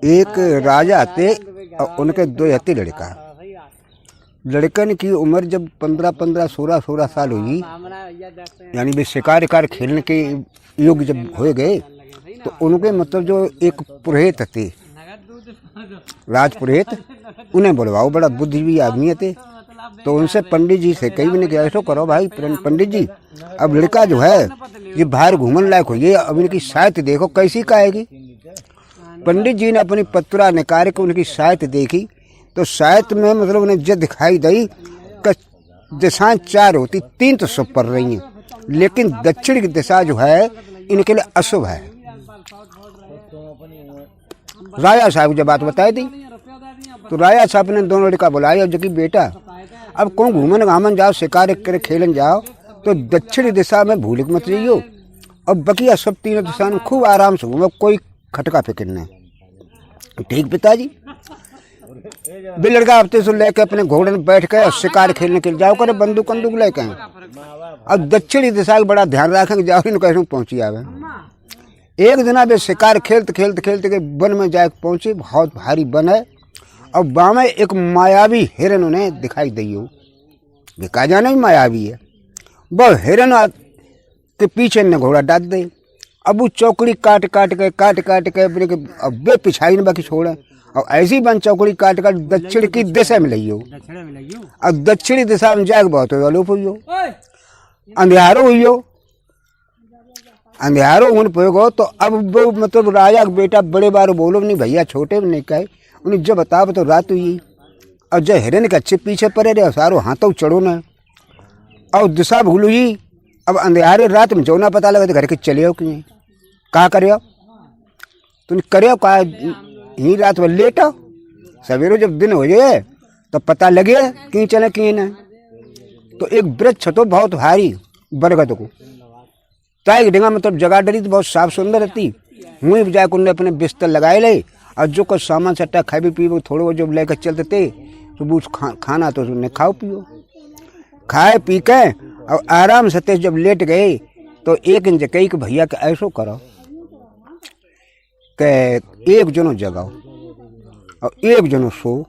एक राजा थे और उनके दो हते लड़का। लड़कन की उम्र जब 15-15, 16-16 साल हुई, यानी वे शिकार खेलने के योग्य जब हो गए, तो उनके मतलब जो एक पुरोहित थे, राज पुरोहित, उन्हें बुलवाओ। बड़ा बुद्धिजीवी आदमी थे। तो उनसे पंडित जी से कही भी ऐसा करो भाई पंडित जी, अब लड़का जो है ये बाहर घूमने लायक हो, ये अब इनकी साहित्य देखो कैसी का आएगी। पंडित जी ने अपनी पत्रा निकाल के उनकी साहित्य देखी, तो साहित्य में मतलब उन्हें जो दिखाई दी कि दिशाएं 4 होती, 3 तो शुभ पड़ रही हैं, लेकिन दक्षिण की दिशा जो है इनके लिए अशुभ है। राजा साहब जब बात बताई दी, तो राजा साहब ने दोनों लड़का बुलाया, जो कि बेटा अब कौन घूमन घामन जाओ, शिकार करे खेलन जाओ, तो दक्षिण दिशा में भूल मत जाइयो, और बकिया सब 3 दिशा में खूब आराम से घूमो, कोई खटका फिक्र नहीं। ठीक पिताजी। भी लड़का हफ्ते से लेके अपने घोड़े में बैठ के और शिकार खेलने के लिए जाओ करे, बंदूक बंदूक लेके। अब दक्षिणी दिशा का बड़ा ध्यान रखेंगे, जाओ इन कैसे पहुंची आवे। एक दिन वे शिकार खेलते खेलते खेलते के वन में जाके पहुंचे। बहुत भारी वन है, और बामे एक मायावी हिरन उन्हें दिखाई दी हो। वे कहा जाना ही मायावी है। वह हिरन के पीछे ने घोड़ा डाल दे। अब वो चौकड़ी काट काट के वे पिछाई ने बाकी छोड़े, और ऐसी बन चौकड़ी काट काट दक्षिण की दिशा में लई हो। अब दक्षिणी दिशा में जाके बहुत आलोप हुई हो, अंधियारो हुई हो, अंधियारो उन पे। तो अब वो मतलब राजा का बेटा बड़े बार बोलो नहीं भैया, छोटे में नहीं कहे। उन्हें जब बताओ तो रात हुई, और जब हिरन के अच्छे पीछे पड़े रहे, सारो हाथों चढ़ो न, और दिशा भूल हुई। अब अंधेरे रात में जो ना पता लगा तो घर के चले हो कि कहाँ करे हो तुम, करे हो कहा यही रात में लेट हो, सवेरे जब दिन हो जाए तो पता लगे कहीं चले कहीं ना। तो एक वृक्ष तो बहुत भारी बरगद को ताई डेंगा मतलब जगह डरी तो बहुत साफ सुंदर रहती। वहीं जाकर उन्हें अपने बिस्तर लगाए ले, और जो कुछ सामान सट्टा खाए भी पी थोड़े जब लेकर चलते थे, तो वो खाना तो उन्हें खाओ पियो, खाए पी के और आराम से जब लेट गए, तो एक इंच कही कि भैया के ऐसो करो कि एक जनो जगाओ और एक जनो सो।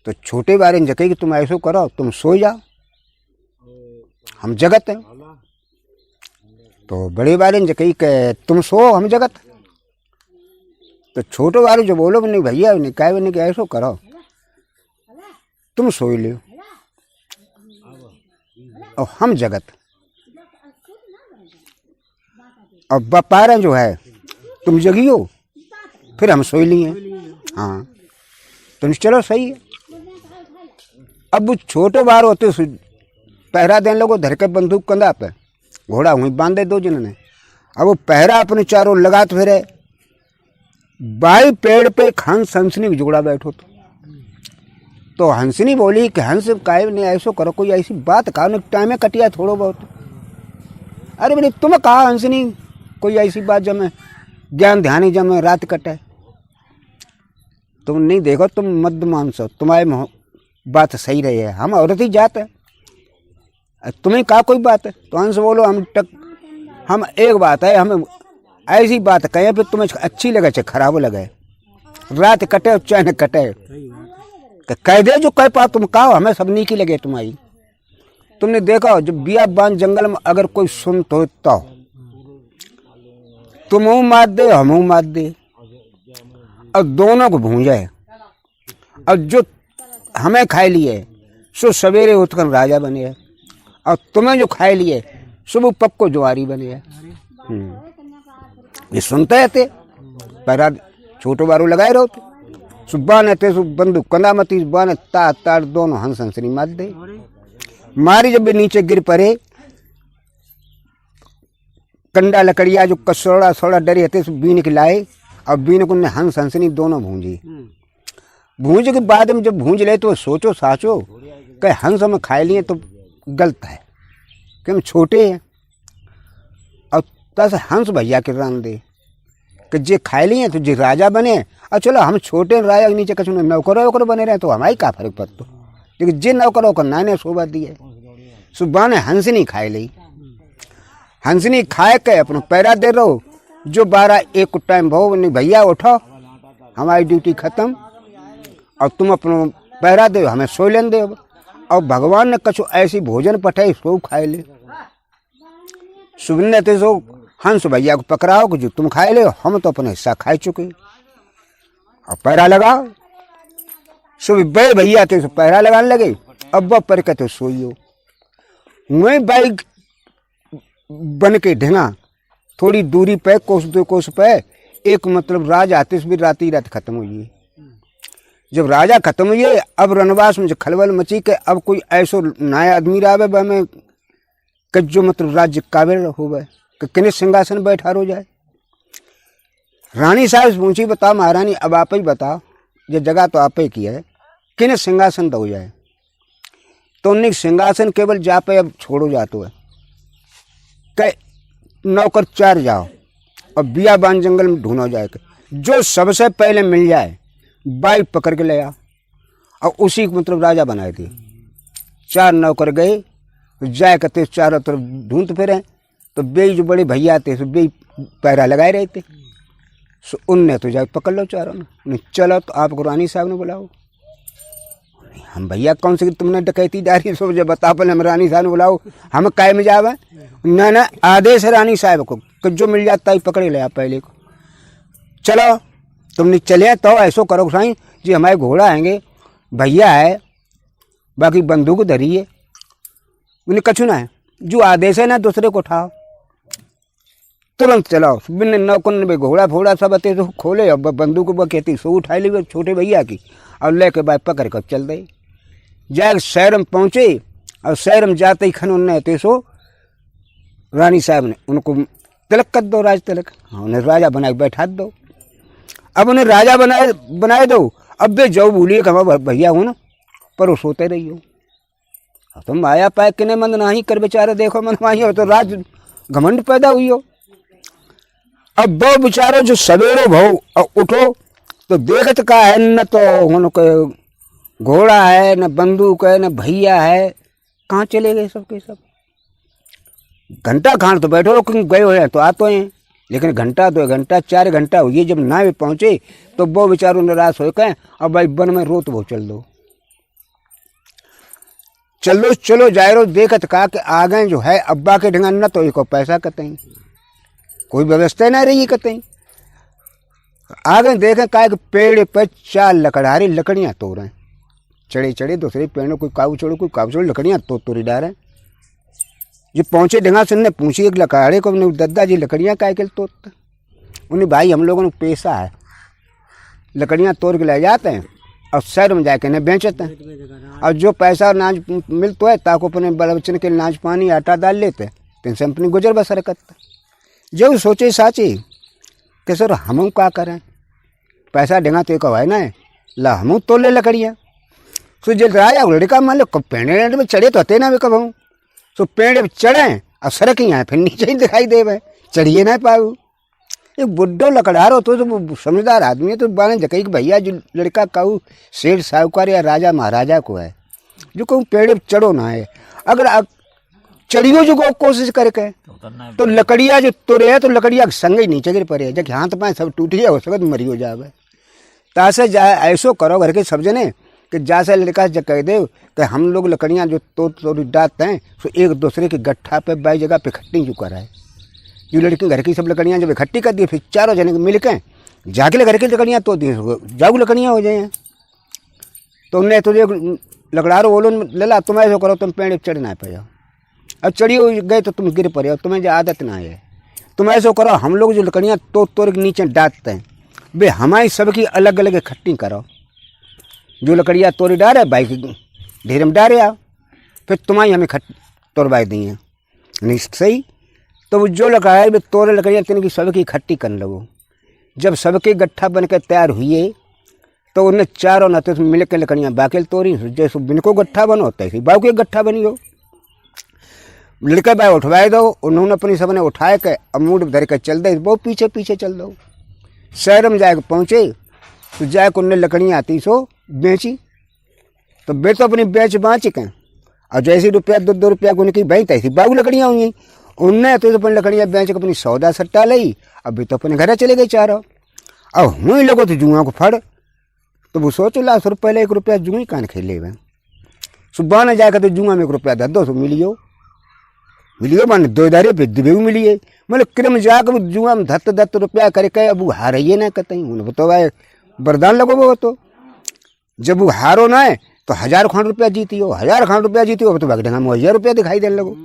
तो छोटे बारे ने कही कि तुम ऐसो करो, तुम सो जाओ, हम जगत हैं। तो बड़े बारे ने कही कि तुम सो, हम जगत। तो छोटे वाले जो बोलो नहीं भैया नहीं कहे नहीं कि ऐसो करो, तुम सोई लो और हम जगत। और बपारा जो है तुम जगियो, फिर हम सोई लिए। हाँ तुम चलो सही है। अब वो छोटे बार होते पहरा देने लोगों धर के बंदूक कंधा पे, घोड़ा वहीं बांधे 2 जन ने। अब वो पहरा अपने चारों लगाते फिरे। बाई पेड़ पे हंस हंसनी जुगड़ा बैठो, तो हंसनी बोली कि हंस काहे नहीं ऐसो करो, कोई ऐसी बात कहा न, टाइम कटिया थोड़ो बहुत। अरे बोले तुम कहा हंसनी कोई ऐसी बात जमे ज्ञान ध्यान जमे रात कटे, तुम नहीं देखो, तुम मध्य मानसो, तुम्हारे बात सही रही है, हम औरत ही जात है, तुम्हें कहा कोई बात है। तो हंस बोलो हम एक बात है, हम ऐसी बात कहें फिर तुम्हें अच्छी लगे चाहे खराब लगे, रात कटे चाहे न कटे, कह दे जो कह पा तुम कहो, हमें सब नीकी लगे तुम्हारी। तुमने देखा जब बियाबान जंगल में अगर कोई सुन तो तुम मार दे हम मार दे, और दोनों को भूंजे, और जो हमें खाए लिए सो सवेरे उठकर राजा बने, और तुम्हें जो खाए लिए सुबह पक्को जुआरी बने। ये सुनते थे पहरा छोटो बारू लगाए रहो, सुबह ने ते बंदूक कंधा मती, सुबह ने तार दोनों हंस हंसनी मार दे। मारी जब नीचे गिर पड़े, कंडा लकड़िया जो कसोड़ा सोड़ा डरे थे बीन के लाए, और बीन को हंस हंसनी दोनों भूंजी। भूंज के बाद में जब भूंज ले तो सोचो साचो कि हंस हम खाए लिए तो गलत है कि हम छोटे हैं, और तस हंस भैया के रंग दे कि जे खाए लिए तो जे राजा बने, और चलो हम छोटे राजा के नीचे कछु नौकरों वोकरों बने रहे तो हमारी का फर्क पड़तो, लेकिन जे नौकरों को नाने शोभा दिए। सुबह ने हंसनी खाए ली, हंसनी खाए के अपना पैरा दे रहो, जो 12-1 को टाइम भाव नहीं भैया उठो हमारी ड्यूटी खत्म और तुम अपनो पहरा दे हमें सो लेन दे। और भगवान ने कछु ऐसी भोजन पठाई सो खाए ले। सुबह ते सो हंस भैया को पकड़ाओ कि जो तुम खाए ले, हम तो अपना हिस्सा खाए चुके और पैरा लगाओ। सुबह बड़े भैया थे पैरा लगाने लगे, अब वह पर कहते सोइयो। वही बाइक बन के ढेंगा थोड़ी दूरी पे कोस 2 कोस पे एक मतलब राज आते भी रात खत्म हुई। जब राजा खत्म हुई अब रनवास में जो खलबल मची के अब कोई ऐसो नया आदमी आवे में कि जो मतलब राज्य काबिल हो गए कि किने सिंहासन बैठा हो जाए। रानी साहब पूछी बताओ महारानी अब आप ही बताओ, ये जगह तो आप ही की है, किने सिंहासन दो जाए। तो उन्हें सिंहासन केवल जा पे अब छोड़ो जातो है कि नौकर 4 जाओ और बियाबान जंगल में ढूंढो जाए जो सबसे पहले मिल जाए बाइक पकड़ के ले आ और उसी को मतलब राजा बनाए थे। 4 नौकर गए जाए करते चारों तरफ ढूंढते फिरे तो बेई जो बड़े भैया थे तो बेई पैरा लगाए रहे थे। सो उनने तो जाए पकड़ लो चारों ने, चलो तो आपको रानी साहब ने बुलाओ। हम भैया कौन से तुमने डकैती डाली सो जब बता पहले हम रानी साहब ने बुलाओ, हम काय में जावे ना आदेश है रानी साहब को कि जो मिल जाता है पकड़े ले आप पहले को। चलो तुमने चले तो ऐसो करो साईं जी हमारे घोड़ा आएंगे भैया है बाकी बंदूक धरी है, उन्हें कछु ना है, जो आदेश है ना दूसरे को उठाओ तुरंत चलाओ। बिन नौकन में घोड़ा फोड़ा सब आते तो खोले अब बंदूक कहती सो उठाई ली छोटे भैया की और लेके बाइक पकड़ कर चल दे। जाए शहर में पहुँचे और शहर में जाते ही खन उन्हें ते सो रानी साहब ने उनको तिलक कर दो, राज तिलक, उन्हें राजा बना के बैठा दो। अब उन्हें राजा बनाए दो। अब वे जाओ बोलिए कि हमारा भैया हो ना पर वो सोते रही हो। अब तुम आया पाए किने मन नहीं कर बेचारे देखो मन माही हो तो राज घमंड पैदा हुई हो। अब वो बेचारो जो सवेरे भाव उठो तो देखत का है न तो उनको घोड़ा है न बंदूक है न भैया है, कहाँ चले गए सबके सब। घंटा खान तो बैठो लोग गए हो तो आते हैं लेकिन घंटा 2 घंटा 4 घंटा हुई जब ना भी पहुँचे तो वो बेचारों निराश हो गए अब भाई वन में रोत वो चलो जाए रो देखत का कि आगे जो है अब्बा के ढंगा न तो एक पैसा कतई कोई व्यवस्था ना रही कतई। आगे देखें का पेड़ पर 4 लकड़हारी लकड़ियाँ तोड़ रहे चढ़े दूसरे पेड़ कोई काऊ छोड़ो लकड़ियाँ तोड़ी डाल। जो पहुँचे ढंगा से ने पूछी एक लकड़े को दद्दा जी लकड़ियाँ काय के तोड़ते। उन्हें भाई हम लोगों ने पैसा है लकड़ियाँ तोड़ के ले जाते हैं और शहर में जाके न बेचते हैं और जो पैसा अनाज मिलता है ताको अपने बल बच्चन के अनाज पानी आटा डाल लेते हैं तो इनसे अपनी गुजर बसर करते। जो सोचे साची कि सर हम क्या करें पैसा ढंगा तो एक है ना ला हम तोड़ ले लकड़ियाँ। सो जब राजा लड़का मान लो पेड़ में चढ़े तो होते ना वे कब हूँ तो पेड़ चढ़े और सड़क ही आए फिर नीचे ही दिखाई दे भाई चढ़िए ना पाऊ। एक बुड्ढो लकड़हार हो तो समझदार आदमी है तो बाने जकई कि भैया जो लड़का कहूँ सेठ साहूकार या राजा महाराजा को है जो कहूँ पेड़ चढ़ो ना है अगर चढ़ियो जो कोशिश करके तो लकड़िया जो तुरे है तो लकड़िया संग ही नीचे गिर पड़े जब हाथ पाए सब टूट गया हो सकत मरी हो जाए। तासे जाए ऐसो करो घर के सब जने कि जैसे लड़का जब कह दे कि हम लोग लकड़ियाँ जो तोड़ डालते हैं तो एक दूसरे की गट्ठा पे बाई जगह पे इकट्ठी क्यों कराए। जो लड़की घर की सब लकड़ियाँ जब इकट्ठी कर दी फिर चारों जने मिल के जाके घर की लकड़ियाँ तोड़ दी जागू लकड़ियाँ हो जाए। तो उन्हें तुझे लकड़ारो बोलो ले ला तुम ऐसा करो तुम पेड़ चढ़ ना पाओ अब चढ़ी गए तो तुम गिर पड़े तुम्हें जो आदत ना है तुम ऐसा करो हम लोग जो लकड़ियाँ तोड़ के नीचे डालते हैं वे हमारी सबकी अलग अलग इकट्ठी करो। जो लकड़ियाँ तोड़ी डाले बाइक ढेर में डाले आओ फिर तुम्हारी हमें तोड़वा दी हैं नहीं सही। तो वो जो लकड़ा वे तोड़े लकड़ियाँ तीन की सबकी इकट्ठी कर लो। जब सबके गट्ठा बन के तैयार हुए तो उन्हें चारों नाते मिल के लकड़ियाँ बाकी तोड़ी जैसे बिनको गट्ठा बनो होता है बाबू के गट्ठा बनी हो। लड़का भाई उठवाए दो उन्होंने अपनी सबने उठाए के अमूड धर के चल दे बहुत पीछे पीछे चल दो। शहर में जाके पहुँचे तो जाके उन्हें लकड़ियाँ आती सो बेची तो बे तो अपनी बेच बाँच के और जैसे ₹2 को उनकी बही तैसी बाबू लकड़ियाँ हुई उनने तो अपन लकड़ियाँ बेच के अपनी सौदा सट्टा ली। अभी तो अपने घर चले गए चारों। अब हुई लोगों तो जुआ को फड़, तो वो सोचो लाख रुपये ले 1 रुपया जुआ कान खेले हुए। सुबह न जाकर तो जुआ में 1 रुपया 200 मिलियो मन 2 दारे पे दिवे मिलिए। मतलब क्रम जाकर जुआ में 10 रुपया करके अब वो हारिए ना कतई। उन्हें तो भाई वरदान लगो वो तो, जब वो हारो ना है तो 1000 खान रुपया जीती हो, 1000 खान रुपया जीती हो तो भाग में 1000 रुपया दिखाई देने लगो।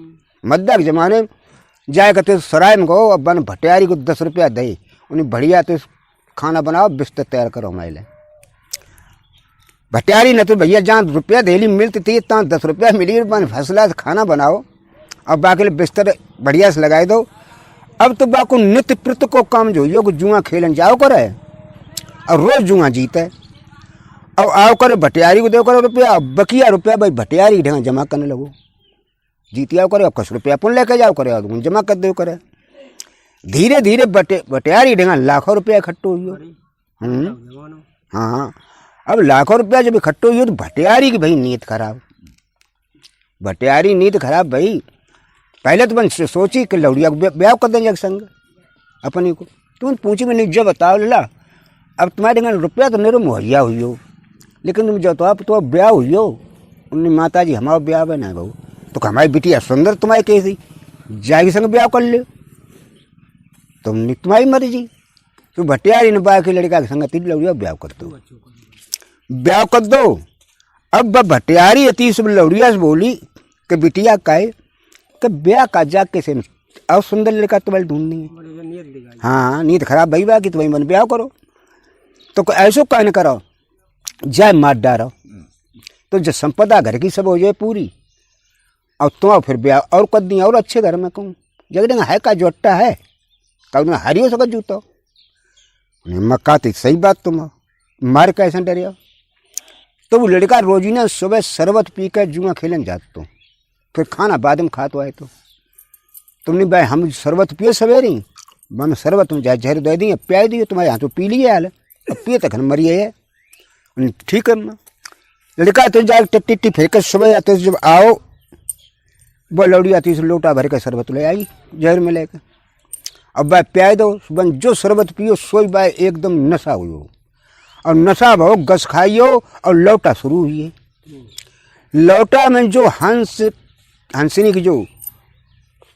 मद्दा के जमाने जाए करते सराय में कहो अब भटियारी को 10 रुपया दे, उन्हें बढ़िया तो खाना बनाओ बिस्तर तैयार करो माइले। भटियारी न तो भैया जहाँ रुपया डेली मिलती थी तहाँ 10 रुपया मिली फसला से खाना बनाओ अब बाकी बिस्तर बढ़िया से लगाए दो। अब तो बाको नित्य प्रत को काम जो यो जुआ खेलन जाओ करे और रोज जुआ जीते। अब आओ करे भटियारी को दो करो रुपया, बकिया रुपया भाई भटियारी ढंग जमा करने लगो। जीती आओ करे अब कस रुपया अपन लेके जाओ करे जमा कर दो करे। धीरे धीरे भटियारी ढंग लाखों रुपया इकट्ठो हुई। हाँ अब लाखों रुपया जब इकट्ठो हुई तो भटियारी की भाई नीयत खराब, भटियारी नीयत खराब भाई। पहले तो मैंने सोची कि लौड़िया को ब्याह कर देंगे एक संग अपनी को। तुम पूछी मैंने जब बताओ ला अब तुम्हारे ढंग रुपया तो मेरे मुहैया हुई हो, लेकिन तुम जब तो ब्याह हुई हो उन्हें माता जी हमारा ब्याह बना बहू तो हमारी बिटिया सुंदर तुम्हारी कैसी जाएगी संग ब्याह कर ले तुमने तुम्हारी मर्जी। तो भटियारी ने बाकी लड़का के संग तीन लौड़िया ब्याह कर दो, ब्याह कर दो। अब भटियारी अति सब लौड़िया से बोली कि बिटिया काहे कि ब्याह का जा कैसे और सुंदर लड़का तुम्हारी ढूंढनी है। हाँ नींद खराब भई बा कि तुम्हारी मन ब्याह करो तो ऐसो कहने करो जाए मार डारो तो जब संपदा घर की सब हो जाए पूरी और तुम फिर ब्याह और कर दी और अच्छे घर में कहूँ जगह है का जोटा है कब हरियो सका जूतो मक्का तो सही बात तुम मार कैसे डरिया। तो वो लड़का रोजीना सुबह शरबत पी कर जुआ खेलन जात तो फिर खाना बाद में खा तो आए तो तुमने भाई हम शरबत पिए सवेरी मन शरबत में जाए जहर दे दिए प्याई दिए तुम्हारे यहाँ तो पी लिए हाल अब पिए तक मरिए है ठीक है। लड़का तो जाए टिट्टी फेंक कर सुबह आते जब आओ वो लौड़ी आती से लोटा भर कर शरबत ले आई जहर में लेकर अब भाई प्याई दो सुबह जो शरबत पियो सोई भाई एकदम नशा हुई हो और नशा भाव गस खाइयो और लौटा शुरू हुई है। लौटा में जो हंसनी की जो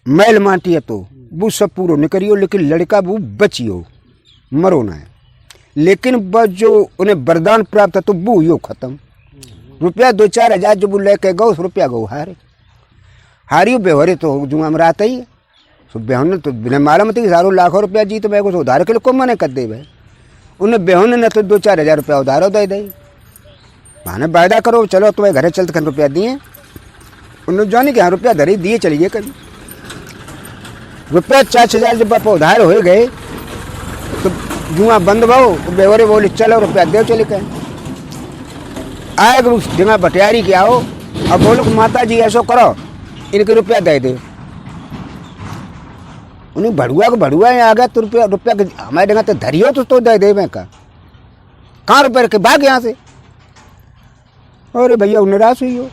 मैल माटी है तो वो सब पूरा निकलियो लेकिन लड़का वो बचियो मरो ना है। लेकिन बस जो उन्हें वरदान प्राप्त है तो वो यो खत्म। रुपया 2-4 हज़ार जो वो लेके गो रुपया गो हारियो बेहरे तो जुआ में रात ही तो बेहन तो बिना मालूम थी सारों लाखों रुपया जीत मैं कुछ उधार के लिए को मने कर दे भाई उन्हें बेहन ने तो 2-4 हज़ार रुपया उधारो दे दे माने वायदा करो चलो तुम्हें घरे चलते खन रुपया दिए उन्होंने जाने कि हाँ रुपया धरे दिए चलिए कभी रुपया 4 हज़ार जब आप उधार हो गए तो जुआ बंद भाव बेवरे बोले चलो रुपया दे चले गए आए जगह भटियारी के आओ अब बोलो कि माता जी ऐसा करो इनके रुपया दे दे उन्हें भड़ुआ को भड़ुआ आ गया तो रुपया हमारे जगह तो धरियो तो दे दे मैं कहाँ रुपये रखे भाग यहाँ से। अरे भैया निराश हुई हो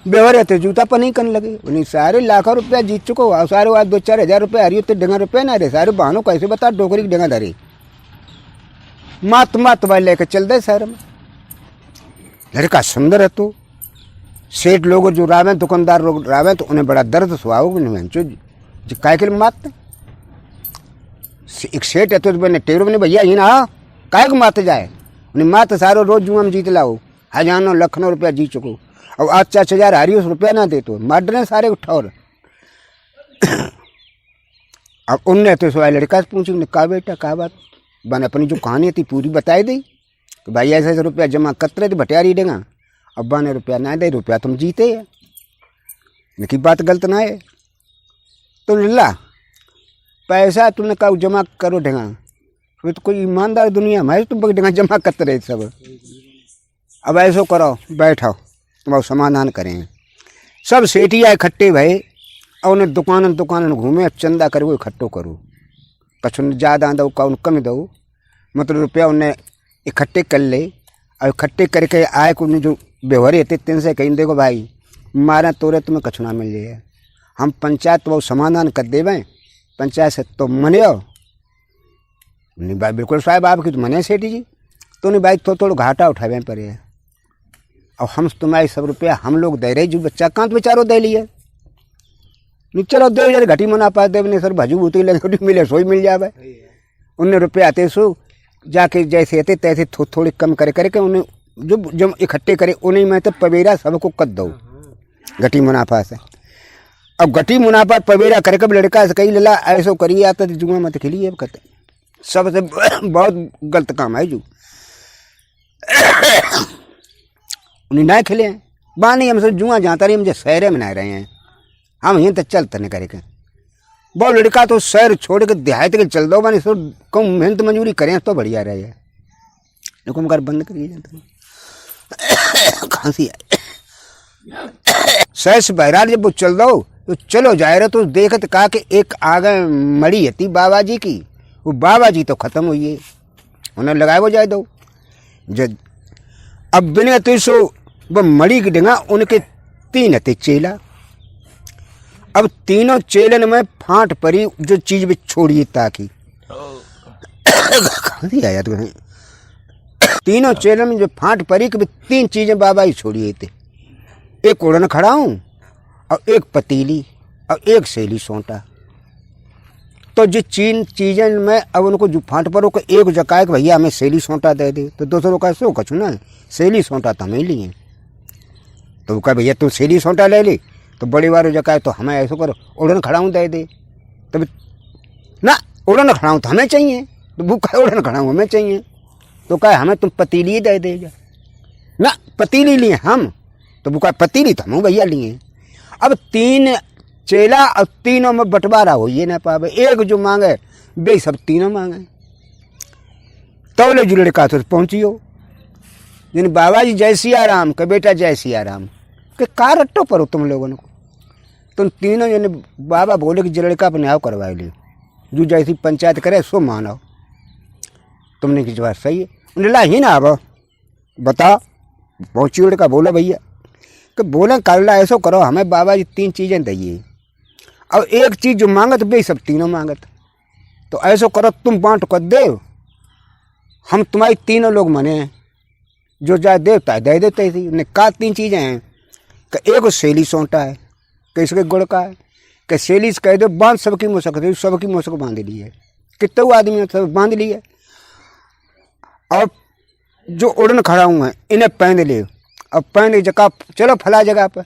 बेवर रहते जूता पर नहीं करने लगे उन्हें सारे लाखों रुपया जीत चुको और सारे आज 2-4 हज़ार रुपये हरियो तो डेंगा रुपये ना रहे सारे बहनों कैसे बता डोकरी की डेंगा धरे मात वाले लेकर चल दे शहर में। लड़का सुंदर है तो सेठ लोग जो रावे दुकानदार लोग रावे तो उन्हें बड़ा दर्द सुहाओ जो काय के मारते एक सेठ है तो मैंने टेरो में भैया ही ना काय को मारते जाए उन्हें मारते सारो रोज जुआ में जीत लाओ हजारों लाखों रुपया जीत चुको और आज 4 हज़ार हारियो रुपया ना दे तो मार डरे सारे उठाओ। अब उनने तो सवाल लड़का से पूछी उन्हें कहा बेटा कहा बात बन अपनी जो कहानी थी पूरी बताई दी कि भाई ऐसे रुपया जमा करते थे भटियारी देगा अब बाने रुपया ना दे रुपया तुम जीते है लेकिन बात गलत ना है तो ला पैसा तुमने कहा जमा करो ढंगा फिर तो कोई ईमानदार दुनिया में तुम ढंगा जमा करते रहे सब। अब ऐसो करो बैठो तुम समाधान करें सब सेठिया इकट्ठे भये और उन्हें दुकान घूमे चंदा करे वो इकट्ठो करो कछु ज़्यादा दो का कम दो मतलब रुपया उन्हें इकट्ठे कर ले और इकट्ठे करके आए को जो व्यवहार थे 3 से कहीं देखो भाई मारा तोरे तुम्हें कछु ना मिल जाए हम पंचायत वो समाधान कर देवें, पंचायत से तो मने हो नहीं भाई, बिल्कुल साहब आपकी तो मने सेठी जी, तो नहीं भाई तो थोड़ा घाटा उठावे पर है। और हम तुम्हारे 100 रुपया हम लोग दे रहे, जो बच्चा कहाँ तो बेचारो दे लिए नहीं, चलो दे यार घटी मुनाफा देवने सर भाजू बूती लगे मिले सोई मिल जावे, उन्हें रुपये आते सो जाके जैसे आते तैसे थोड़ी कम करे करके उन्हें जो इकट्ठे करे उन्हें मैं तो पवेरा सबको कर दो घटी मुनाफा से। अब घटी मुनाफा पवेरा करके लड़का से कही लला ऐसो करिए आता तो जुआ मत खिलिए कहते सबसे बहुत गलत काम है जो उन्हें ना खिले बानी हमसे जुआ जाता रही, मुझे शहर में ना रहे हैं हम यहीं तक चलते नहीं करेंगे। बहुत लड़का तो शहर छोड़ के देहात के चल दो बानी सब कम मेहनत मजूरी करें तो बढ़िया रहे, लेकिन घर बंद करिए खांसी शहर से बहराल जब वो चल दो तो चलो जाए रहे तो देखत कहा कि एक आगे मड़ी थी बाबा जी की, वो बाबा जी तो खत्म हुई है उन्हें लगाए वो जाए दो जब अब बिना तो सो वो मड़ी की डंगा उनके 3 थे चेला। अब तीनों चेलन में फांट पड़ी जो चीज भी छोड़िए ताकि आया तो तीनों चेलन में जो फांट पड़ी कि 3 चीजें बाबा ही छोड़िए थे, एक उड़न खड़ा हूं और एक पतीली और एक सेली सोंटा। तो जो 3 चीजें में अब उनको जो फांट पड़ो को एक जकाए कि भैया हमें सेली सोंटा दे दे, तो दूसरों का सो कछु ना सेली सोंटा तो हमें लिए, तो कहा भैया तू सेली सोंटा ले ली तो बड़ी बार जकाए तो हमें ऐसा करो उड़न खड़ाऊँ दे दे, तब ना उड़न खड़ाऊँ तो हमें चाहिए, तो भूखा उड़न खड़ाऊँ हमें चाहिए, तो कहे हमें तुम पतीली दे दे ना पतीली लिए हम, तो भूखा पतीली तो हम भैया लिए। अब 3 चेला और तीनों में बंटवारा हो ये ना पावे, एक जो मांगे बे सब तीनों मांगे। तौले जुड़े का तो पहुंचियो जिन बाबा जी जय सिया राम के बेटा जय सिया राम के कार रट्टो परो तुम लोगों को, तुम तीनों जने बाबा बोले कि लड़का अपने आओ करवाए लियो, जो जैसी पंचायत करे सो मानो, तुमने की जवाब सही है उन्हें ही ना अब बताओ पहुँची लड़का बोला भैया कि बोले कल ऐसा करो हमें बाबा जी 3 चीज़ें दिए और एक चीज़ जो मांगत बे सब तीनों मांगत, तो ऐसा करो तुम बांट कर दे, हम तुम्हारी तीनों लोग मने हैं जो जाए देवता दे देते थी। उन्हें कहा 3 चीज़ें हैं कि एक सेली सोंटा है कि इसके गुड़ का है कि सेली से कह दो बांध सबकी मुसक दे, सबकी मुसक बांध ली है, कितने आदमी सब बांध लिए, और जो उड़न खड़ा हुआ है इन्हें पहन ले, अब पहन जगह चलो फला जगह पर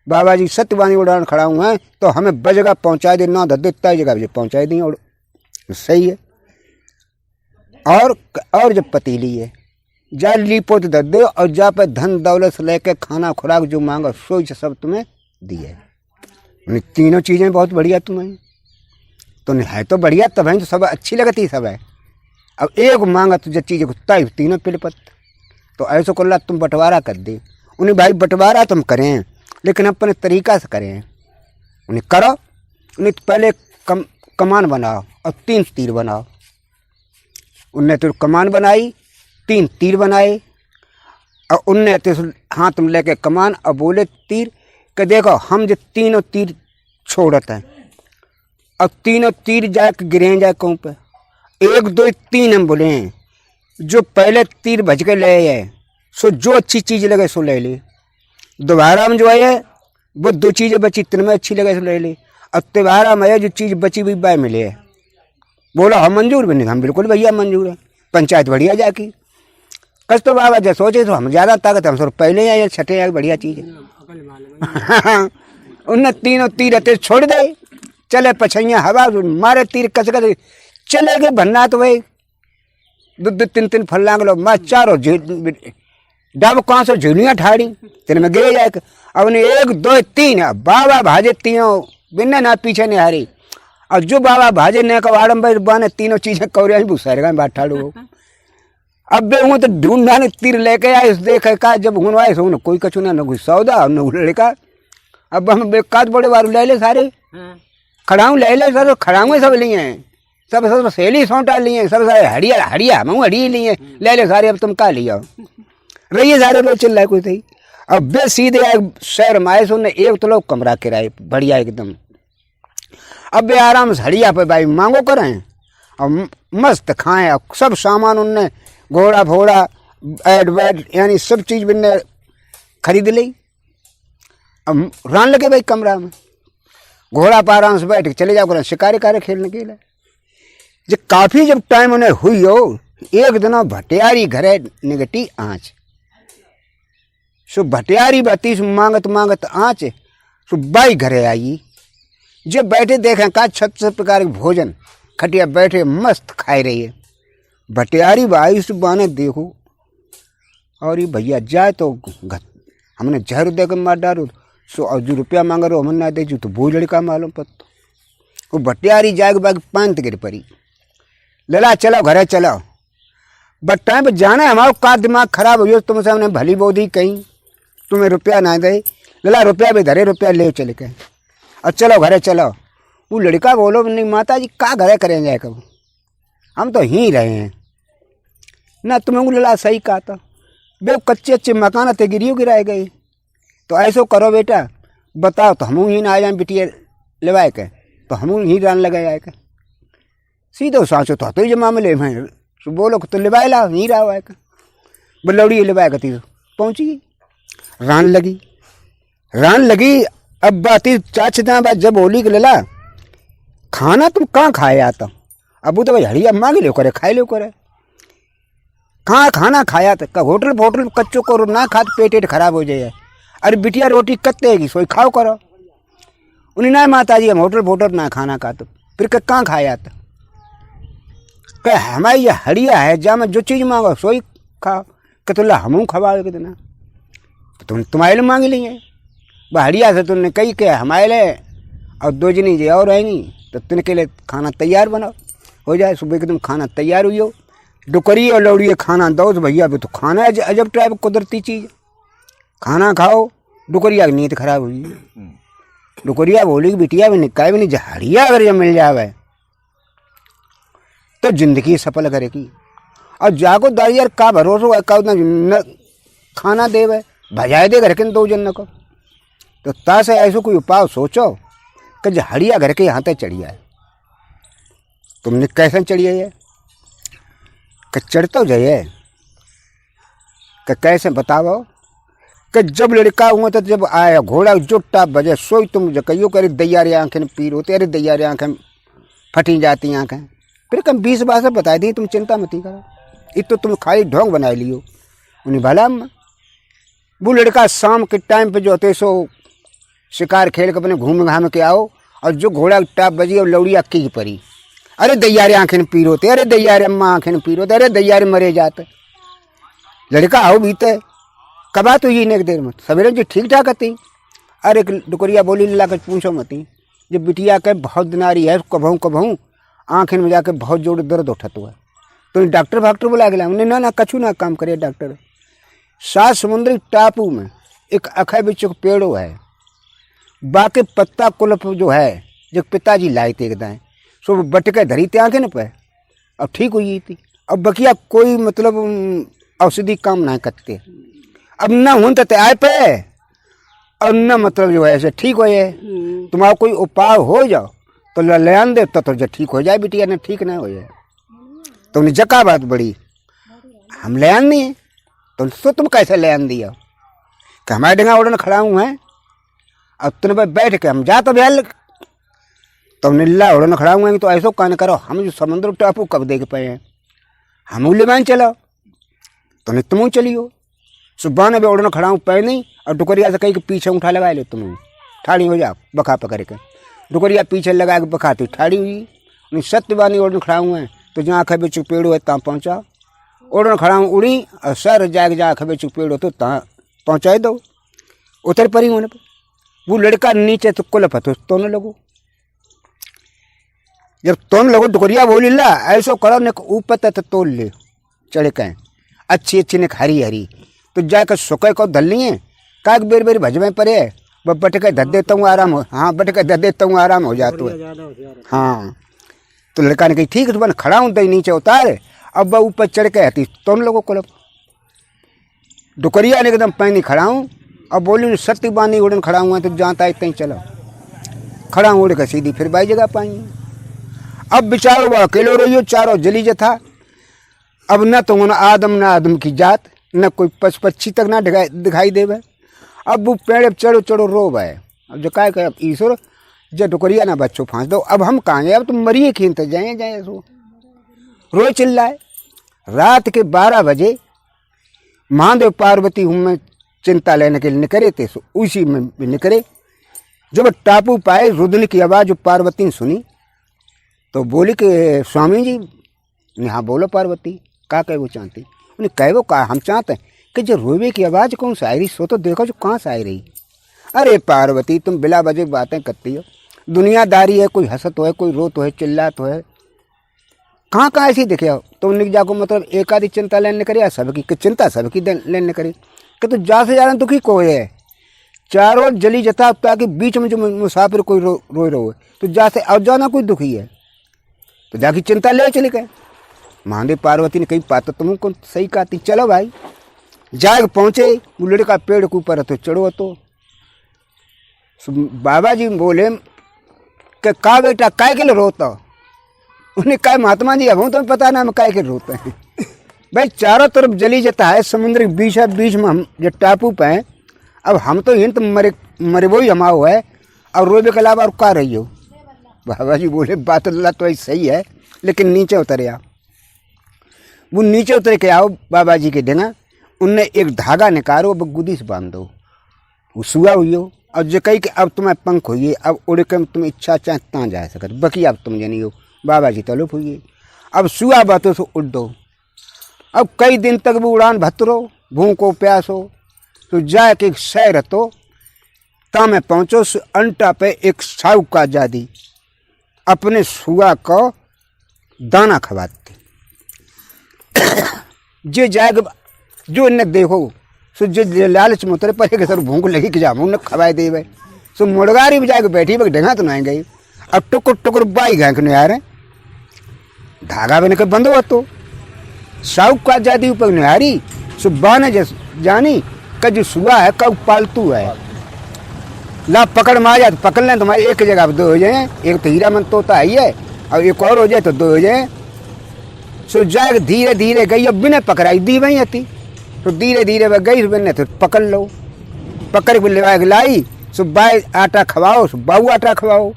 बाबा जी सत्यवानी उड़ान खड़ा हुआ है तो हमें बजगह पहुँचा दे, ना देता जगह पहुँचा दी और सही है। और जब पतीली है जा लीपो तो दे और जा पे धन दौलत से लेके खाना खुराक जो मांगो सोच सब तुम्हें दिए। 3 चीज़ें बहुत बढ़िया तुम्हें तो है तो बढ़िया, तब है तो सब अच्छी लगती सब है। अब एक मांगा तो जो चीज़ तय तीनों पिलपत, तो ऐसा कर ला तुम बंटवारा कर दे। उन्हें भाई बंटवारा तुम करें लेकिन अपने तरीका से करें, उन्हें करो, उन्हें पहले कमान बनाओ और 3 तीर बनाओ। उनने तो कमान बनाई 3 तीर बनाए और उनने तो हाथ में लेके कमान और बोले तीर कि देखो हम जो 3 तीर छोड़ते हैं और 3 तीर जाके गिरे जाए कहूँ पे 1 2 3 हम बोले हैं, जो पहले तीर भज के ले है सो जो अच्छी चीज़ लगे सो ले ले, दोबारा में जो है वो 2 चीज़ें बची 3 में अच्छी लगे सो ले ले, और दोबारा में जो चीज़ बची हुई बाय मिले है। बोला हम मंजूर भी नहीं, हम बिल्कुल भैया मंजूर है, पंचायत बढ़िया जाकी कस तो बाबा जब सोचे तो हम ज़्यादा ताकत हम सर पहले आए छठे आए बढ़िया चीज़ है। उनने 3 तीर रहते छोड़ दे, चले पछैया हवा मारे तीर कस कर चले गए भन्ना, तो भाई 2 3 फल्लांग लो मैं 4 डब कहाँ से झूलियाँ ठाड़ी तेरे में गिरे जाए। अब उन्हें 1 2 3 बाबा भाजे तीनों बिना ना पीछे नहीं हारी, और जो बाबा भाजे ने कवाड़म भाई बाने 3 चीजें कौरिया ही भूसा रहेगा बात ठाड़ू। अब बे हूँ तो ढूंढा ने तीर लेके आए देखे का जब हूँ आए सो कोई कछु ना कोई सौदा न लड़का। अब हम बेकात बड़े बारू ले ले सारे खड़ाऊ ले ले सर, खड़ाऊ सब लिए हैं सब सब सेली सोंटा लिए सब सारे हड़िया मैं हड़ी लिए ले ले सारे। अब तुम का लिया रहिए सारे लोग चिल्लाए कोई सही। अब वे सीधे शहर में आए, उन्हें एक तो लोग कमरा किराए बढ़िया एकदम। अब वे आराम से हड़िया पे भाई मांगो करें और मस्त खाएं। और सब सामान उनने घोड़ा फोड़ा एड वैड यानी सब चीज़ बिन्ने खरीद ली। अब रान लगे भाई कमरा में, घोड़ा पर आराम से बैठ के चले जाओ करें शिकारी कार्य खेलने के लिए। जब काफ़ी जब टाइम उन्हें हुई हो, एक दिन भटियारी घरे निगटी आँच। सो भटियारी बत्तीस मांगत मांगत आँच सो बाई घरे आई। जब बैठे देखें का 36 प्रकार के भोजन खटिया बैठे मस्त खाए रही है। भटियारी भाई से बाने देखो और ये भैया जाए तो हमने जहर दे कर मार डालो। सो और जो रुपया मांग रहे हो हमने ना दे जो तो वो लड़का मालूम पत्तो। वो भटियारी जाएगा बाग पांत गिर पड़ी। लला चलो घरे चलो, बट टाइम पर जाना है हमारा का दिमाग खराब हो गया। तुमसे हमने भली बोधी कहीं तुम्हें रुपया ना दे। लला रुपया भी धरे, रुपया ले चले के और चलो घरे चलो। वो लड़का बोलो नहीं माता जी का घरे करें जाए कब, हम तो ही रहे हैं ना। तुम्हें लला सही कहा था बे, कच्चे अच्छे मकान थे गिरियो गिराए गए। तो ऐसो करो बेटा, बताओ तो हम ही ना आ जाए बिटिया लेवाए के, तो हम ही रान लगाए आए के सीधो साँचो तो ही मामले में बोलो तो लेवाए ला ही रहा है का बलौड़ी लेवाए का तीस पहुँची रान लगी। रान लगी अब बात चाचदा बात जब होली के लेला खाना तुम कहाँ खाए आता। अब तो भाई हड़िया मांग लो करे खाए लो करे, कहाँ खाना खाया था होटल फोटल कच्चों को ना खा तो पेट खराब हो जाए। अरे बिटिया रोटी कत्तेगी सोई खाओ करो। उन्हें ना माता जी हम होटल फोटल ना खाना खा तो फिर कहाँ खाया था। कह हमारी ये हड़िया है जहाँ मैं जो चीज़ मांगो सोई खाओ। कतला हमू खवाओ कितना तो तुम्हारे लिए मांग लेंगे। वह हड़िया से तुमने कही के हमारे लिए और 2 जनी जी और रहेंगी तो तुमके लिए खाना तैयार बनाओ हो जाए। सुबह के तुम खाना तैयार हुई हो, डुकरी और लौड़ी खाना दो तो भैया भी तो खाना अजब टाइप कुदरती चीज़ खाना खाओ। डुकरिया की नीयत खराब हुई। डुकरिया बोली कि बिटिया भी निकाय भी नहीं हड़िया अगर जब मिल जावे तो जिंदगी सफल करेगी। और जाको दारियार का भरोसा का उतना खाना देवे भजाए दे घर के 2 जन को। तो तासे ऐसा कोई उपाय सोचो कि हड़िया घर के यहाँ तक चढ़ी आए। तुमने कैसे चढ़ी है कि चढ़ तो जाइए कि कैसे बताओ कि जब लड़का हुआ तो जब आया घोड़ा जुट्टा बजे सोई तुम कहियो करे दैयारी आंखें पीर होती। अरे दैयारी आंखें फटी जाती आंखें। फिर कम 20 बात बता दी तुम चिंता मत करो, इत तो तुम खाली ढोंग बना लियो। उन्हें भला वो लड़का शाम के टाइम पे जो होते सो शिकार खेल के अपने घूम घाम के आओ और जो घोड़ा टाप बजी और लौड़ी अक्की की परी। अरे दैयारे आंखें पीर होते, अरे दैयारे अम्मा आंखें पीर होते, अरे दैयारे मरे जाते। लड़का आओ बीते कबा तो ये देर मत सवेरे जो ठीक ठाक आती। अरे डुकरिया बोली ला कर पूछो मती जब बिटिया के बहुत दिनारी है कबहूँ कबहूँ आँखें में जाके बहुत जोर दर्द उठत हुआ तो डॉक्टर फाक्टर बुला के ला। उन्हें ना कछू ना काम करे डॉक्टर। 7 समुद्री टापू में एक अखै बिच्चों का पेड़ो है, बाकी पत्ता कुलप जो है जो पिताजी लाए थे एकदम सो बटके धरी थे आंखें न पे अब ठीक हुई थी। अब बकिया कोई मतलब औषधि काम ना करते। अब न हूं तो आए पे और न मतलब जो है ऐसे ठीक हो जाए। तुम्हारा कोई उपाय हो जाओ तो ले आन दे तो जो ठीक हो जाए बिटिया ने ठीक ना हो जाए। तो उन्हें जका बात बड़ी हम ले आन नहीं तो तुम कैसे ले आन दिया कि हमारे डंगा उड़न खड़ा हूँ है। अब तुमने बैठ के हम जा तो भैया तो नीला उड़न खड़ा हुए तो ऐसा कान करो हम जो समुद्र टापू कब देख पाए हैं हम ले मान चलो तो नहीं तुम चलियो। सुबह ने भी उड़न खड़ा हूँ पे नहीं और डुकरिया से कहीं के पीछे उठा लगा ले तुम ठाड़ी हो जाओ बखा पकड़ के। डुकरिया पीछे लगा के बखाती ठाड़ी हुई नहीं सत्यवानी उड़न खड़ा हुए हैं तो जहाँ खबे चुप पेड़ है तहाँ पहुँचा। उड़न खड़ा हूँ उड़ी और सर जाके जहाँ खबे चुप पेड़ हो तो तहाँ पहुँचा दो। उतर पड़ी होने पर वो लड़का नीचे तो कुल पतो तो न लगो। जब तुम लोगों डुकरिया बोली ला ऐसो करो ने ऊपर तक तोल ले चढ़े कहें अच्छी अच्छी ने हरी हरी तो जाकर सुखे को धल लिए काक बेर बेर भजवे पड़े वह बटके धर देता हूँ आराम हो। हाँ बटके धर देता हूँ आराम हो जाता है। हाँ तो लड़का ने कही ठीक है तुम्हारे खड़ा हूँ दही नीचे उतार। अब वह ऊपर चढ़ के आती तुम लोगों को डुकरिया ने एकदम पैनी खड़ा हूँ अब बोली सत्ती बानी उड़न खड़ा हुआ तो जाता इतना ही चलो, खड़ा उड़ के सीधी फिर बाई जगह पाई। अब बेचारो वो अकेलो रहियो, चारों जली जथा। अब न तो न आदम की जात, न कोई पशु पक्षी तक ना दिखाई देवे। अब वो पेड़ चढ़ो चढ़ो रोब है। अब जो क्या अब ईश्वर जब टुकरिया ना बच्चों फांस दो, अब हम कहाँ जाए, अब तुम मरिए खींच जाए सो रोए चिल्लाए। रात के 12 बजे महादेव पार्वती हूँ मैं चिंता लेने के लिए निकले थे, उसी में निकले। जब टापू पाए रुदन की आवाज़ जो पार्वती ने सुनी तो बोली कि स्वामी जी, हाँ बोलो पार्वती, का कहे वो चाहती? उन्हें कहे वो का हम चाहते हैं कि जो रोवे की आवाज़ कौन सी आई रही, सो तो देखो जो कहाँ से आई रही। अरे पार्वती तुम बिला वजह बातें करती हो, दुनियादारी है, कोई हंसत हो है, कोई रोत है, चिल्लात है, कहाँ कहाँ ऐसी दिखे हो? तो उन्हें जाको मतलब एक आधी चिंता लेने करे, सबकी चिंता सबकी लेने करे कि तो जा से ज्यादा दुखी कोई है। चारों जली जता ताकि बीच में जो मुसाफिर कोई रोए रहो तो जा से अब जाना कोई दुखी है, तो जाके चिंता ले चले गए। महादेव पार्वती ने कही पाता तुमको सही कहती, चलो भाई। जाग पहुँचे, वो लड़का पेड़ के ऊपर तो चढ़ो। तो बाबा जी बोले कि का बेटा काय के लिए रोता? उन्हें कहा महात्मा जी अब हूँ तुम्हें पता ना हम काय के रोते हैं। भाई चारों तरफ जली जाता है, समुद्र के बीच में हम जो टापू पे हैं। अब हम तो हिंद मरे वो ही हमा हुआ है, और रोबे के अलावा और का रही हो? बाबा जी बोले बात अल्लाह तो ऐसी सही है, लेकिन नीचे उतरे आओ। वो नीचे उतर के आओ बाबा जी के देना, उनने एक धागा निकालो, अब गुदी से बांध दो। वो सुआ हुई हो, और जो कही कि अब तुम्हें पंख हुई, अब उड़ के तुम इच्छा चाहे ता जा सकत, बाकी अब तुम जानी हो। बाबा जी तलुप हुई, अब सुआ बातों से उड़ दो। अब कई दिन तक भी उड़ान भतरो, भूखो प्यासो, तो जाए के शहर तो ता में पहुँचो। अंटा पे एक साहूकार जादी अपने सुआ को दाना खवाते। जे जाएगा जो इन्हें देखो सो जो लालच में उतरे पर सर भूख लगी कि जामू ने खवाए दे भाई। सो मुड़गारी भी जाके बैठी भाई ढंगा तो नहीं गई। अब टुकुर टुकुर बाई गए कि यार धागा बने के बंद हुआ तो साउक का जाती ऊपर निहारी। सुबह ने जानी का जो सुबह है कब पालतू है, ला पकड़ मार जाए तो पकड़ लें तुम्हारी एक जगह दो हो जाए, एक तो हीरा मन तोता ही है और एक और हो जाए तो दो हो जाए। सो जाए धीरे धीरे गई, अब बिना पकड़ाई दी वही आती तो धीरे धीरे वह गई बिना तो पकड़ लो, पकड़ के लगा के लाई। सुबह आटा खवाओ, सुबह आटा खवाओ,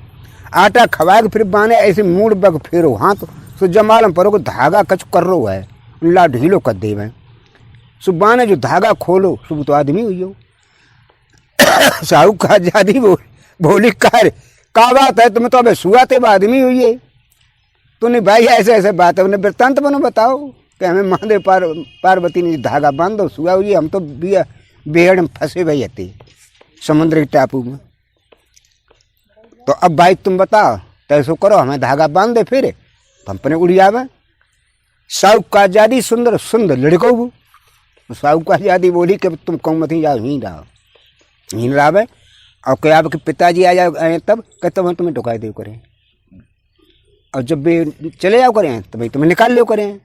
आटा खवा के फिर बाने ऐसे मूड बग फेरो हाथ। सो जमालम परो को धागा कच कर रो है, ला ढीलो कर दे मैं। सुबह ने जो धागा खोलो सुबह तो आदमी हुई हो। साहू का जादी बोली कार का बात है, तुम्हें तो अब सुआते आदमी हुई है। तूने भाई ऐसे ऐसे बात है, उन्हें वृत्तांत बनो बताओ कि हमें महादेव पार्वती ने धागा बांध दो सुआ हुई, हम तो बेहड़ में फंसे भाई आते समुद्र के टापू में। तो अब भाई तुम बताओ तैसो करो, हमें धागा बांध दे फिर अपने उड़ियावे। साहू का आजादी सुंदर सुंदर लड़को वो साहू का आजादी बोली कि तुम कौन मत ही जाओ, ही रहो ही रहे। और क्या आपके पिताजी आ जाए तब कहते हम तुम्हें टुकाई दे करें, और जब भी चले जाओ करें तो भाई तुम्हें निकाल लो करें।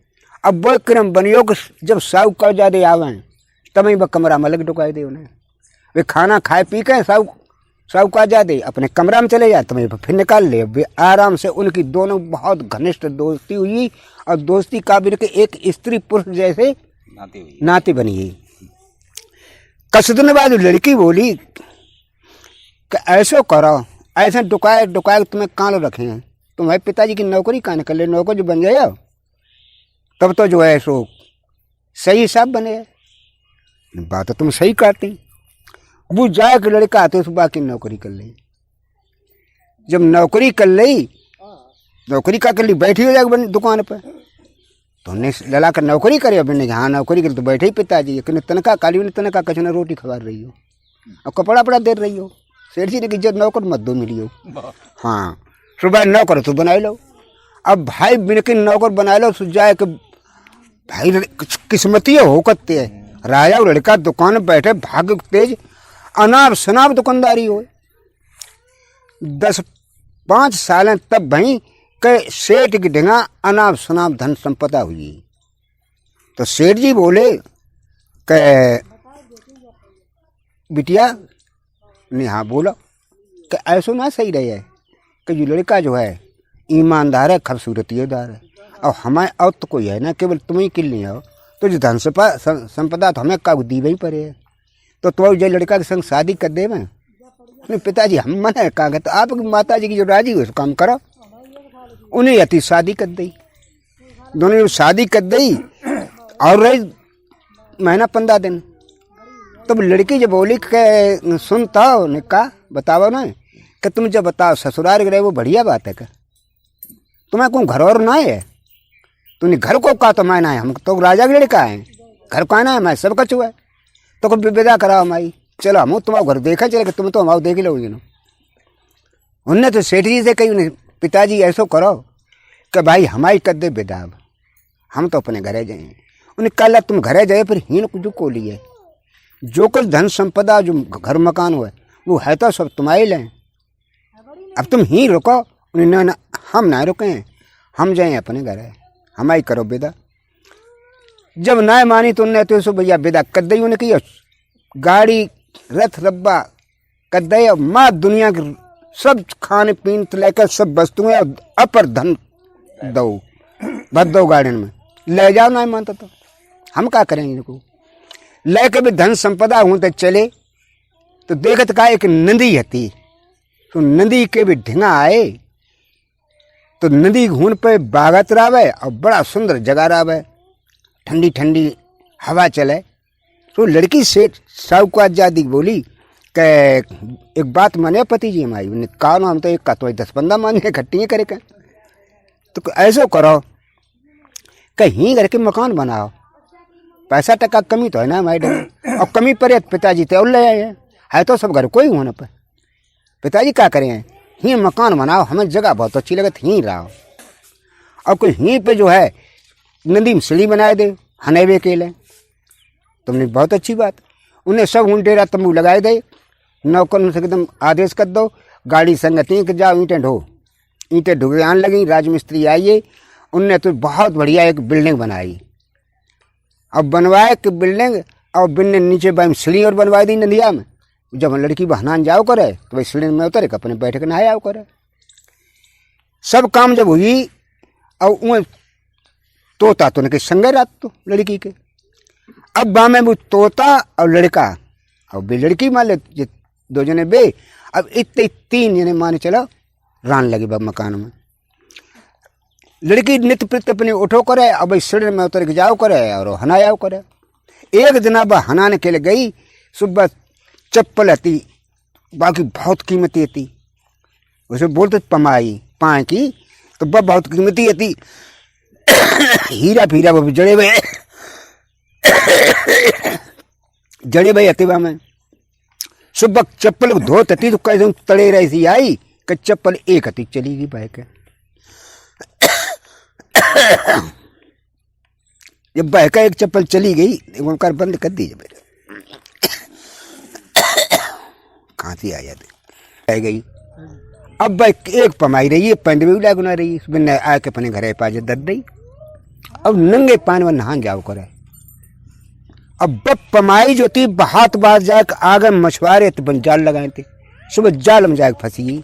अब वह क्रम बनियो कि जब साहू का आजादी आवे तब ही वह कमरा में अलग टुकाई दे उन्हें। वे खाना खाए पी के साहू का आजादी अपने कमरा में चले जाए तो मैं फिर निकाल ले। वे आराम से उनकी दोनों बहुत घनिष्ठ दोस्ती हुई, और दोस्ती काबिल के एक स्त्री पुरुष जैसे नाते बनी है। कुछ दिन बाद लड़की बोली कि ऐसो करो, ऐसे डुकाए डुकाए तुम्हें कहाँ रखे हैं, तुम्हारे पिताजी की नौकरी कहाँ निकल ले, नौकर जो बन जाए तब तो जो है सो सही सब बने। बात तो तुम सही कहती। वो जाए कि लड़का आते सुबह की नौकरी कर ली। जब नौकरी कर ली, नौकरी का कर ली बैठी हो जाएगी दुकान पर, तो उन्हें लला कर नौकरी करे। अब ने हाँ नौकरी कर तो बैठे ही पिताजी कि तनखा काली ने तनखा कछ ने रोटी खवा रही हो और कपड़ा वपड़ा दे रही हो। सेठ जी ने कि जब नौकर मत दो मिली हो, हाँ सुबह नौकर तो बना लो। अब भाई बिनकिन नौकर बना लो सो जाए कि भाई किस्मती हो करते है। राजा और लड़का दुकान में बैठे भाग तेज अनाप शनाप दुकानदारी हो। 10-5 साल तब भाई के सेठ की ढंगा अनाप शनाप धन संपदा हुई। तो सेठ जी बोले कि बिटिया ने हाँ बोला कि ऐसा ना सही रहे है कि जो लड़का जो है ईमानदार है, खूबसूरतीदार है, और हमारे और तो कोई है ना, केवल तुम ही किल नहीं हो, तो जो धन संपदा तो हमें का दी वही पड़े है, तो तुम जो लड़का के संग शादी कर दे मैं। पिताजी हम मना कहा तो आपकी माता जी की जो राजी हो काम करो। उन्हें अति शादी कर दी, दोनों शादी कर दी और रही महीना 15 दिन। तब लड़की जब बोली के सुनता हो ने कहा बताओ ना कि तुम जब बताओ ससुराल गए वो बढ़िया बात है, क्या तुम्हें कौन घर और ना है, तूने घर को कहा तो मैं ना है, हम तो राजा के लड़का है, घर को आना है, मैं सब कछु है, तो कोई विदा कराओ माई, चलो हम तुम्हारा घर देखा चले तुम तो हमारा देख लो। उनने तो सेठ जी से कही पिताजी ऐसा करो कि भाई हमारी कर दे विदा, हम तो अपने घरे जाए। उन्हें कहा तुम घरे जाए फिर हीन कुछ को लिए, जो कुछ धन संपदा जो घर मकान हुआ वो है तो सब तुम्हारे लें, अब तुम ही रुको। उन्हें ना हम ना रुके, हम जाए अपने घर, हमारी करो विदा। जब ना मानी तो उन्हें तो सो भैया विदा कर दी। उन्हें की गाड़ी रथ रब्बा कर दे, और माँ दुनिया के सब खाने पीने से लेकर सब वस्तुएं अपर धन दो, भर दो गार्डन में ले जाओ। ना मानता तो हम क्या करेंगे, इनको लेके भी धन संपदा हूँ तो चले। तो देखत का एक नदी हती, तो नदी के भी ढिंगा आए, तो नदी घून पे बागत रावे और बड़ा सुंदर जगह रावे, ठंडी ठंडी हवा चले। तो लड़की सेठ साहूकार जादी बोली कि एक बात माने पति जी हमारी, उन्हें कहा हम तो एक का तो 10-15 माने इकट्ठी करे के, तो ऐसा करो कहीं करके मकान बनाओ, पैसा टका कमी तो है ना मैडम, और कमी पड़े पिताजी तो ले आए है तो सब घर को ही होना पर। पिताजी क्या करें, ही मकान बनाओ, हमें जगह बहुत अच्छी लगे ही रहो, और कोई ही पे जो है नदी में सीढ़ी बनाए दे हनेवे के लिए। तुमने बहुत अच्छी बात, उन्हें सब डेरा तंबू लगाए दे, नौकर से एकदम आदेश कर दो गाड़ी संगति के जाओ ईंटें ढो, ईंटें ढुके आने लगी। राजमिस्त्री आइए, उनने तो बहुत बढ़िया एक बिल्डिंग बनाई, अब बनवाए कि बिल्डिंग और बिल्डिंग नीचे बाई सीढ़ी और बनवा दी नदिया में। जब लड़की बहनान जाओ करे तो भाई सीढ़ी में उतरे अपने बैठ के नहाया करे। सब काम जब हुई और वह तोता तो उनके संगे रात तो लड़की के, अब बा में वो तोता और लड़का और बे लड़की मान ले दो जने बे, अब इतने 3 जने मान चलो रान लगे बा मकान में। लड़की नित्य प्रत्य अपने उठो करे, अब भाई सीढ़ी में उतर के जाओ करे और हनाया करे। एक दिन अब हनाने के लिए गई, सुबह चप्पल हती बाकी बहुत कीमती थी, उसे बोलते पमाई पाए की, तो वह बहुत कीमती थी, हीरा फीरा वो जड़े हुए अतिवा में। सुबह चप्पल धोत हती तो कैसे तड़े रही थी आई कि चप्पल एक हती चली गई बह के। जब बह का एक चप्पल चली गई, ओंकार बंद कर दी, जब खांसी आ जाती गई। अब भाई एक पमाई रही है, पंड में भी लागुना रही है, आके अपने घर पाजे दद रही। अब नंगे पानी में नहान जाओ करे। अब पमाई जो थी हाथ बाहर जाके आगे मछुआरे तो बन जाल लगाए थे, सुबह जाल में जाके फंसी।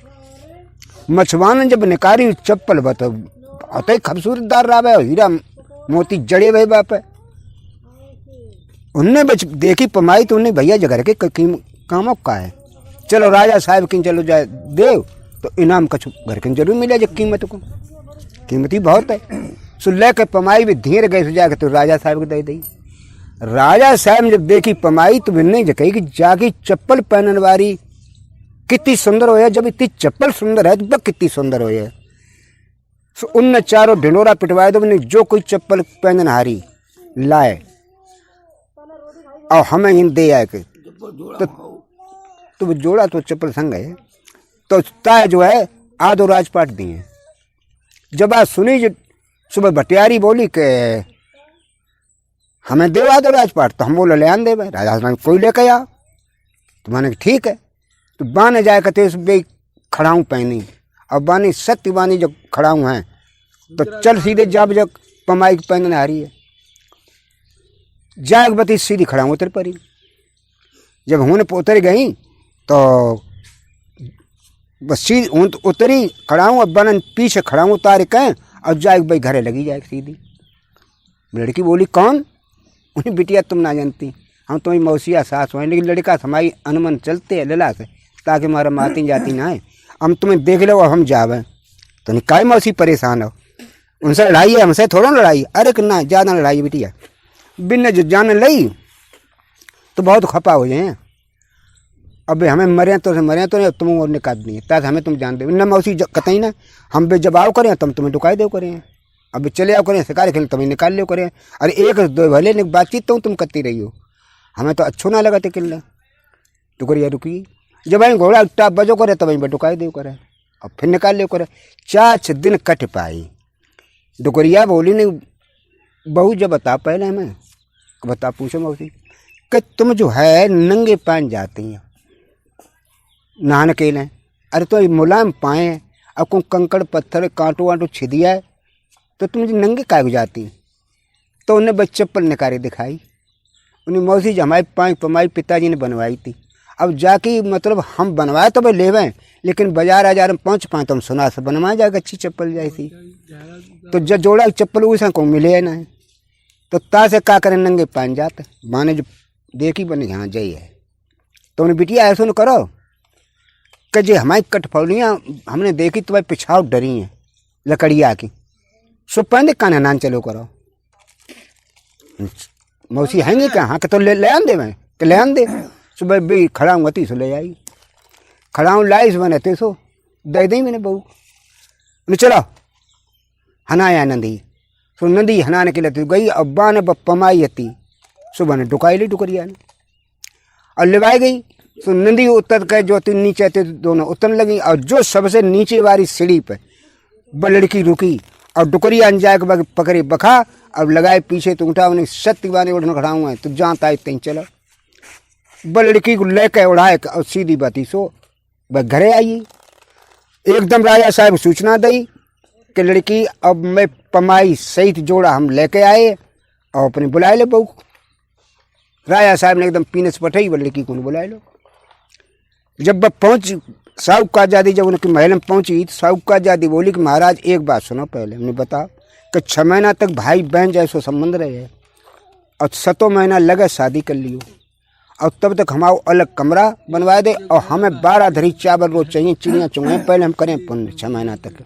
मछुआरे जब निकाली चप्पल बतो बहुत ही खूबसूरतदार रहा है, हीरा मोती जड़े हुए बाप है। उनने बच देखी पमाई तो उन्हें भैया जगह के कामों का है, चलो राजा साहब की चलो जाए देव तो इनाम कछु घर के जरूर मिले, जब कीमत को कीमती बहुत है। सो लेकर पमाई भी धीर गए जाके तो राजा साहब को दे दी। राजा साहब ने जब देखी पमाई तो नहीं जगह कि जाके चप्पल पहनने वाली कितनी सुंदर हो है, जब इतनी चप्पल सुंदर है तो कितनी सुंदर हो है। सो उनने चारों ढिंडोरा पिटवाए दो, जो कोई चप्पल पहनन हारी लाए और हमें इन दे आए के, तो वो जोड़ा तो चप्पल संग है, तो ताय जो है आधो राजपाट दिए। जब आज सुनी जो सुबह भटियारी बोली कि हमें दे आधो राजपाट, तो हम बोले ले आन दे भाई, राजा कोई लेके आओ। तो मैंने ठीक है, तो बाने जाए कहते बे खड़ाऊँ पहनी, अब बानी सत्य बानी जब खड़ाऊँ हैं तो चल सीधे जब जब पमाई पहनने आ रही है, जाग बती सीधी खड़ाऊँ उतर पड़ी। जब उन्हें उतर गई तो बस सीधी उतरी, खड़ा हूँ, अब बन पीछे खड़ा हूँ उतार कहें और जाए भाई घरे लगी जाए सीधी। लड़की बोली कौन? उन्हें बिटिया तुम ना जानती, हम तुम्हें मौसिया सास हुए, लेकिन लड़का हमारी अनुमन चलते है लला से ताकि हमारा माती जाती ना है, हम तुम्हें देख लो और हम जावे। तो नहीं काय मौसी परेशान हो, उनसे लड़ाई है, हमसे थोड़ा लड़ाई। अरे कि ना ज़्यादा लड़ाई बिटिया, बिन जो जान लई तो बहुत खपा हो जाए। अब हमें मरे तो तुम और निकाल नहीं ताकि हमें तुम जान दे न मौसी कतई ना, हम बे जवाब करें तुम तुम्हें डुकाई दो करें, अब चले आओ करें शिकार खेल तुम्हें निकाल लो करें। अरे एक दो भले ने बातचीत तो तुम करती रही हो, हमें तो अच्छो ना लगा किल्ला तो करिए रुकी। जब वहीं घोड़ा टाप बजो करे तो वहीं डुकाई दो करे और फिर निकाल लो करे। 4 दिन कट पाई। डुकरिया बोली नहीं बहू जब बता पहले हमें बता पूछो मौसी कि तुम जो है नंगे पान जाती हैं नहाने के लिए। अरे तो मुलायम पाए अब को कंकड़ पत्थर कांटो वाटो छिदिया है तो तुम नंगे काय जाती। तो उन्हें बस चप्पल निकाली दिखाई, उन्हें मौसी जो हमारी पाँव पमाई पिताजी ने बनवाई थी। अब जाके मतलब हम बनवाए तो भाई लेवें, लेकिन बाजार आजार में पहुँच पाए तो हम सुना से बनवाए जाएगा अच्छी चप्पल जैसी। तो जब जोड़ा चप्पल उसे को मिले ना, तो ता से का करें नंगे पान जाते माने जो देखी बने यहाँ जाइए है। तो उन्हें बिटिया ऐसा न करो कि जे हमारी कटफौलियाँ हमने देखी तो भाई पिछाव डरी हैं लकड़िया की, सो पहले काना नान चलो करो। मौसी हैंगे क्या? हाँ तो ले आन दे, मैं तो ले आन दे। सुबह भी खड़ा हूँ सो ले आई, खड़ा हूँ लाई सुबह ने सो दे दी मैंने बहू। चलो हनाया नंदी, सो नंदी हनाने के लिए तो गई। अब्बा ने पमाई हती, सुबह ने डुकाई ली डुकरिया ने और लिवाई गई। सो नंदी उतर के जो तीन नीचे थे दोनों उतरने लगी, और जो सबसे नीचे वाली सीढ़ी पे वो लड़की रुकी और डुकरिया अंजाए के पकड़े बखा अब लगाए पीछे तो उठा उन्हें सत्य बाने उठने खड़ा हुआ है तो जानता है तीन चलो। वो लड़की को लेकर उड़ाए और सीधी बाती सो वह घरे आई। एकदम राजा साहब सूचना दी कि लड़की अब मैं पमाई सहित जोड़ा हम लेके आए और अपने बुलाए ले बहू। राजा साहब ने एकदम पीने से पठाई वो लड़की को बुलाए लो। जब वह पहुँच साहब का आज़ादी जब उनकी महल में पहुँची तो साहब का आज़ादी बोली कि महाराज एक बात सुनो पहले हमने बता कि 6 महीना तक भाई बहन जैसो संबंध रहे और 7 महीना लगे शादी कर लियो और तब तक हमारा अलग कमरा बनवा दे और हमें 12 धरी चावल रोज चाहिए, चिड़ियाँ चुंगे पहले हम करें पुण्य 6 महीना तक।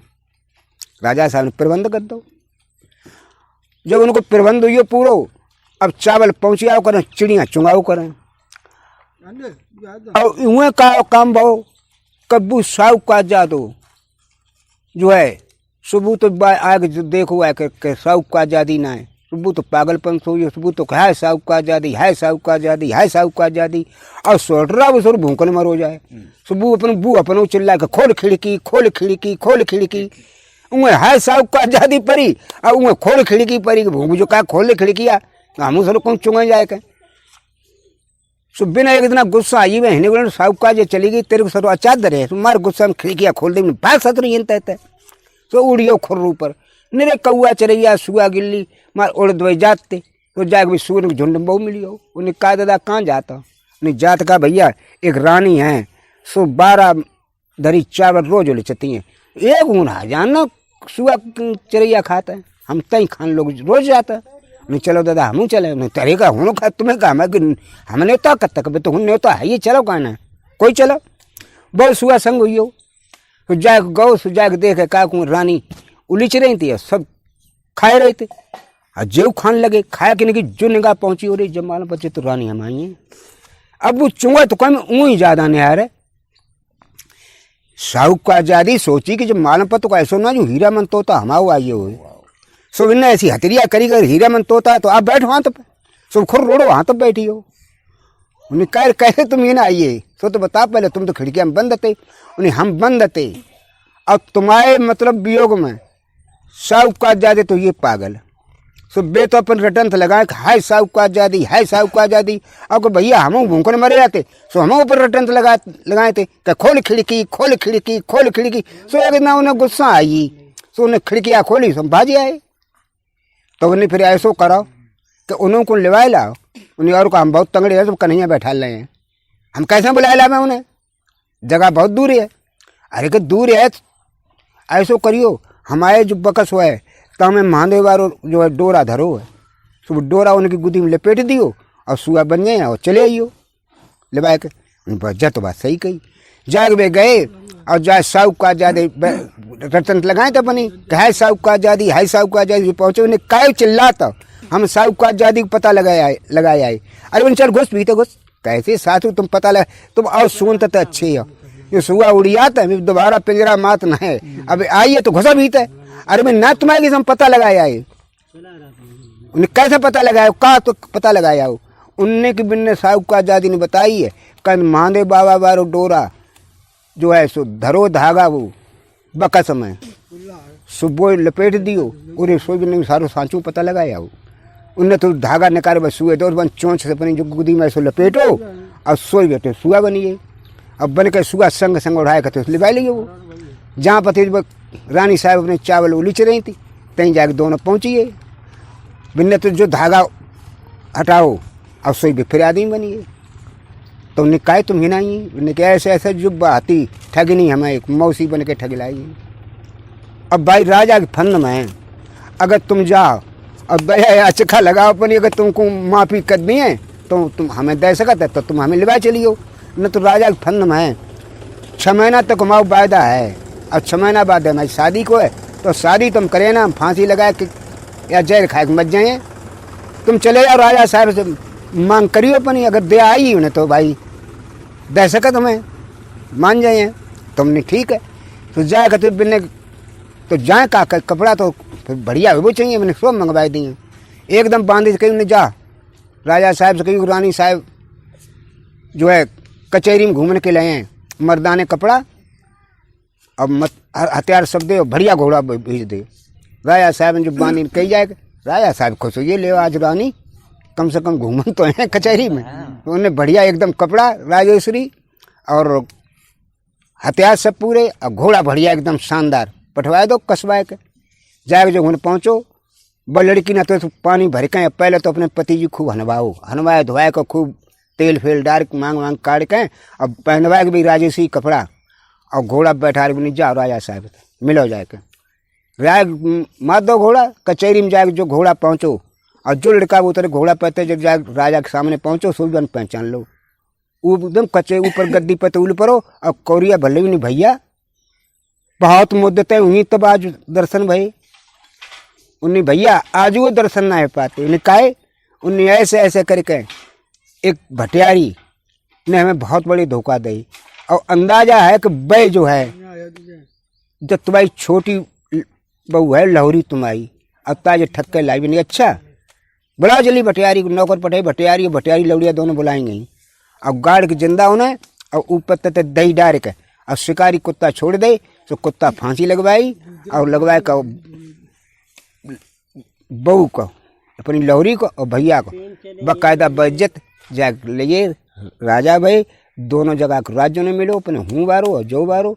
राजा साहब ने प्रबंध कर दो। जब उनको प्रबंध हुई पूरा, अब चावल पहुँचाओ करें, चिड़ियाँ चुंगाओ करें और उन्हें का काम भाव कब्बू साहब का जादो जो है सुबह तो आगे जो देखो के साहब का आज़ादी ना है, सुबह तो पागलपन सोइए, सुबह तो है साहब का आज़ादी, है साहब का आज़ादी, है साहब का आज़ादी और सोटरा वो सर भूखल मरो जाए। सुबह अपन बू अपनों चिल्ला के खोल खिड़की खोल खिड़की खोल खिड़की, उन्हें है साहब का आज़ादी परी और उन्हें खोल खिड़की परी भूख जो का खोल खिड़किया हम सर कौन चुंगे जाए के। सुबह ने एक दिन गुस्सा आई वह हिने बोले साहब का जे चली गई तेरे को सर चादर है मार गुस्सा में खिड़कियाँ खोल दी भाग सतर ये तो उड़ियो खुर्र ऊपर निरे कौआ चरैया सुआ गिल्ली मार उड़ दवाई जाते तो जाके भी सूर के झुंड में बहु मिली हो। उन्हें कहा दादा कहाँ जाता, उन्हें जात का भैया एक रानी है सो 12 धरी चावल रोज ले चती हैं, एक ऊना जानना सुआ चरैया खाता है हम तई खान लोग रोज जाता। नहीं चलो दादा हम चले, नहीं तेरे का हूँ खा तुम्हें कहा मैं हमने तो कब तक तो हमने तो है ये चलो कहना कोई चलो बहुत सुआ संग हुई हो। तो जाए गौ सो जाके देखे का रानी उलिच रही थी सब खाए रहे थे और जेव खान लगे खाया कि नहीं जो निगाह पहुंची हो रही जब मालूम बचे तो रानी हम आई हैं। अब वो चुंगा तो कम ऊँ ही ज्यादा नहीं आ रहे। साहब का आज़ादी सोची कि जब मालूम पर तो ऐसा ना जो हीरा मन तोता हमाओ आइए हुए सो इन्हें ऐसी हथरिया करी कर हीरा मन तोता तो आप बैठो वहाँ तो सो खुर रोड़ो वहाँ तो बैठी हो। उन्हें कैसे तुम ये ना आइए सो तो बता पहले तुम तो खिड़कियाँ में बंद थे, उन्हें हम बंद थे अब तुम्हारे मतलब वियोग में साहब का आज़ादी तो ये पागल सो बे तो अपन रिटर्न तो लगाए हाय साहब का आज़ादी है साहब का आज़ादी। अब भैया हम भूखने मरे जाते सो हम ऊपर रिटर्न तो लगाए थे कि खोल खिड़की खोल खिड़की खोल खिड़की। सो एक ना उन्हें गुस्सा आई सो उन्हें खिड़कियाँ खोली सो भाजी आए। तो उन्हें फिर ऐसो करो कि उन्हों को लिवाए लाओ, उन्हें और को हम बहुत तंगड़े हैं सब कन्हैया बैठा रहे हैं हम कैसे बुलाए लावे उन्हें, जगह बहुत दूर है। अरे कि दूर है ऐसो करियो, हमारे जो बकस हुआ है तो हमें महादेव वारो जो है डोरा धरो है, सुबह डोरा उनकी गुदी में लपेट दियो और सुआ बन जाए और चले आइयो ले के। तो बात सही कही। जाग वे गए और जाए साहब का आजादी रतन लगाए तो अपनी है साहब का आजादी, है साहब का आजादी। पहुंचे उन्हें काय चिल्लाता, हम साहब का आजादी को पता लगाए आए। अरे उन चल घुस भी तो घुस, कैसे साथू तुम पता लगा तुम और सुनते तो अच्छे हो। ये सुआ उड़ियाता है दोबारा पिंजरा मात न है, अब आइए तो घुसा भी है। अरे मैं ना तुम्हारे हम पता लगाए आए, उन्हें कैसे पता लगाया, कहा तो पता लगाया हो। उनने की बिन्ने साहब का आजादी ने बताई है, कल महादेव बाबा बारो डोरा जो है सो धरो धागा वो बकस में सुबह लपेट दियो, पूरे सोई ने सारो सांचू पता लगाया हो। उनने तो धागा निकाले बस सुए दो बन चोंच से अपनी जो गुदी में ऐसे लपेटो और सोई बैठे सुआ बनिए। अब बन के सुआ संग संग उड़ाए करते लिवा लिए वो। जहाँ पति रानी साहब अपने चावल उलीच रही थी कहीं जाके दोनों पहुँचिए। बिन्ने तो जो धागा हटाओ और सोई भी फिर आदमी बनिए। तो उन्हें कहा तुम हिनाई, उन्हें कहा ऐसे ऐसे जुब्बा आती ठगनी हमें एक मौसी बन के ठग लाई। अब भाई राजा के फंद में अगर तुम जाओ और दया चखा लगाओ अपनी, अगर तुमको माफ़ी कर दी है तो तुम हमें दे सकते तो तुम हमें लिवा चलियो, न तो राजा के फंद में 6 महीना तक हमारा वायदा है और 6 महीना बाद हमारी शादी को है। तो शादी तुम करे ना, फांसी लगाए कि या जहर खाए मच जाए। तुम चले जाओ राजा साहब से मांग करियो अपनी, अगर दे आई उन्हें तो भाई दे सकत हमें मान जाए। तुमने ठीक है तो जाए कहते बिन्ने तो जाए का कपड़ा तो फिर बढ़िया वो चाहिए, मैंने सब मंगवाए दिए एकदम बांधे कहीं उन्हें जा राजा साहब से कहीं रानी साहब जो है कचहरी में घूमने के लिए हैं, मर्दाने कपड़ा और हथियार सब दे और बढ़िया घोड़ा भेज दे। राजा साहब ने जो बांधी कही जाए, राजा साहब खुश हो ये ले आज रानी कम से कम घूमन तो है कचहरी में। तो उन्हें बढ़िया एकदम कपड़ा राजेश्वरी और हथियार सब पूरे और घोड़ा बढ़िया एकदम शानदार पठवाए दो कसवाए के। जाए जो उन्हें पहुँचो ब लड़की ना तो पानी भर के पहले तो अपने पति जी खूब हनवाए धोवाए को खूब तेल फेल डाल मांग मांग काट के अब पहनवाए के भी राजेश्वरी कपड़ा और घोड़ा बैठा भी नहीं जाओ राजा साहब मिलो जाए के राय मार दो घोड़ा। कचहरी में जाए जो घोड़ा पहुँचो और जो लड़का उतरे घोड़ा पहते जब जाए राजा के सामने पहुँचो सुल्तान पहचान लो एकदम कच्चे ऊपर गद्दी पर तूल परो और कौरिया भले भी नहीं भैया बहुत मुद्दत है उन्हीं तब आज दर्शन भई। उन्हें भैया आज वो दर्शन ना है पाते, उन्हें कहे उन्हें ऐसे ऐसे करके एक भटियारी ने हमें बहुत बड़ी धोखा दी और अंदाजा है कि बै जो है जब तुम्हारी छोटी बहू है लहौरी तुम्हारी अब ताज ठक के लाई भी नहीं। अच्छा बड़ा जल्दी भटियारी नौकर पटाई भटियारी लौड़िया दोनों बुलाएंगे और गाड़ के जिंदा उन्हें और ऊपर तक दही डाल के और शिकारी कुत्ता छोड़ दे तो कुत्ता फांसी लगवाई और लगवाए का बहू को अपनी लौरी को और भैया को बाकायदा बेइज्जत जाके लिए राजा भाई दोनों जगह के राज्यों ने मिलो अपने हूँ बारो और जो बारो